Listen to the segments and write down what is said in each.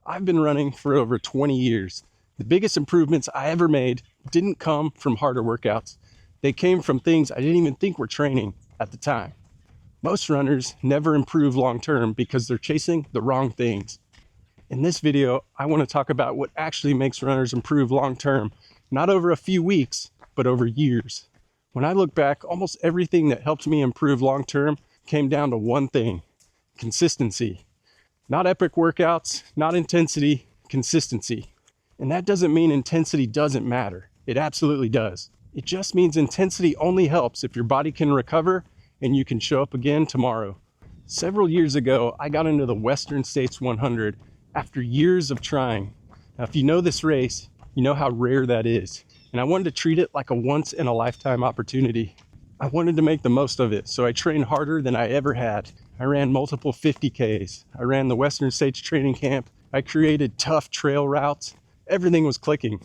I've been running for over 20 years. The biggest improvements I ever made didn't come from harder workouts. They came from things I didn't even think were training at the time. Most runners never improve long-term because they're chasing the wrong things. In this video, I want to talk about what actually makes runners improve long-term, not over a few weeks, but over years. When I look back, almost everything that helped me improve long-term came down to one thing: consistency. Not epic workouts, not intensity, consistency. And that doesn't mean intensity doesn't matter. It absolutely does. It just means intensity only helps if your body can recover and you can show up again tomorrow. Several years ago, I got into the Western States 100 after years of trying. Now, if you know this race, you know how rare that is. And I wanted to treat it like a once-in-a-lifetime opportunity. I wanted to make the most of it, so I trained harder than I ever had. I ran multiple 50Ks. I ran the Western States training camp. I created tough trail routes. Everything was clicking.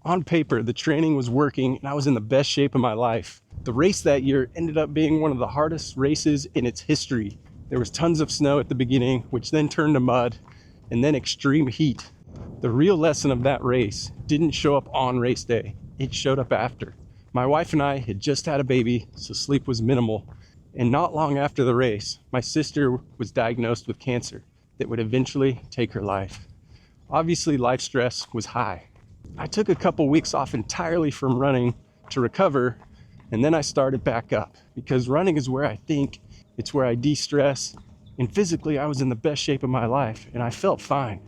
On paper, the training was working and I was in the best shape of my life. The race that year ended up being one of the hardest races in its history. There was tons of snow at the beginning, which then turned to mud, and then extreme heat. The real lesson of that race didn't show up on race day. It showed up after. My wife and I had just had a baby, so sleep was minimal. And not long after the race, my sister was diagnosed with cancer that would eventually take her life. Obviously, life stress was high. I took a couple weeks off entirely from running to recover, and then I started back up because running is where I think, it's where I de-stress, and physically I was in the best shape of my life and I felt fine.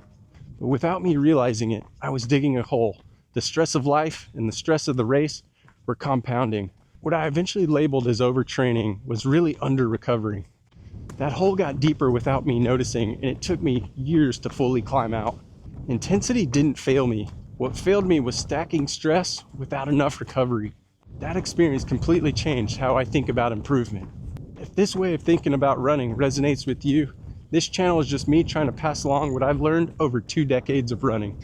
But without me realizing it, I was digging a hole. The stress of life and the stress of the race were compounding. What I eventually labeled as overtraining was really under-recovering. That hole got deeper without me noticing, and it took me years to fully climb out. Intensity didn't fail me. What failed me was stacking stress without enough recovery. That experience completely changed how I think about improvement. If this way of thinking about running resonates with you, this channel is just me trying to pass along what I've learned over 2 decades of running.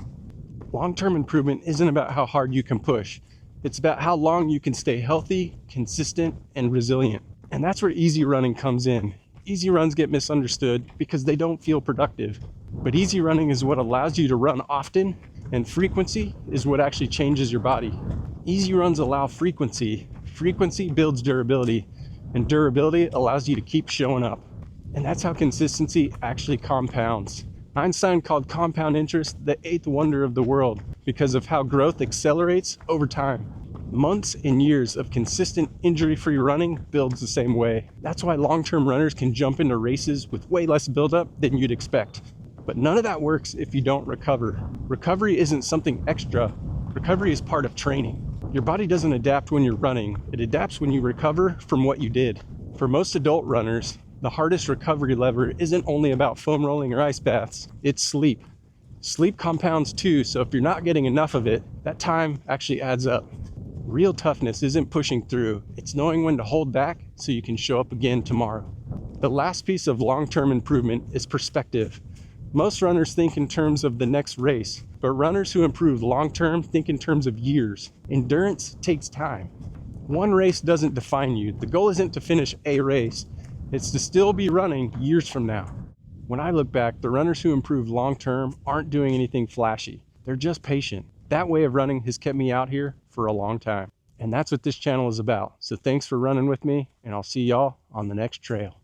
Long-term improvement isn't about how hard you can push. It's about how long you can stay healthy, consistent, and resilient. And that's where easy running comes in. Easy runs get misunderstood because they don't feel productive. But easy running is what allows you to run often, and frequency is what actually changes your body. Easy runs allow frequency. Frequency builds durability, and durability allows you to keep showing up. And that's how consistency actually compounds. Einstein called compound interest the 8th wonder of the world because of how growth accelerates over time. Months and years of consistent injury-free running builds the same way. That's why long-term runners can jump into races with way less buildup than you'd expect. But none of that works if you don't recover. Recovery isn't something extra. Recovery is part of training. Your body doesn't adapt when you're running. It adapts when you recover from what you did. For most adult runners, the hardest recovery lever isn't only about foam rolling or ice baths, it's sleep. Sleep compounds too, so if you're not getting enough of it, that time actually adds up. Real toughness isn't pushing through, it's knowing when to hold back so you can show up again tomorrow. The last piece of long-term improvement is perspective. Most runners think in terms of the next race, but runners who improve long-term think in terms of years. Endurance takes time. One race doesn't define you. The goal isn't to finish a race. It's to still be running years from now. When I look back, the runners who improve long-term aren't doing anything flashy. They're just patient. That way of running has kept me out here for a long time. And that's what this channel is about. So thanks for running with me, and I'll see y'all on the next trail.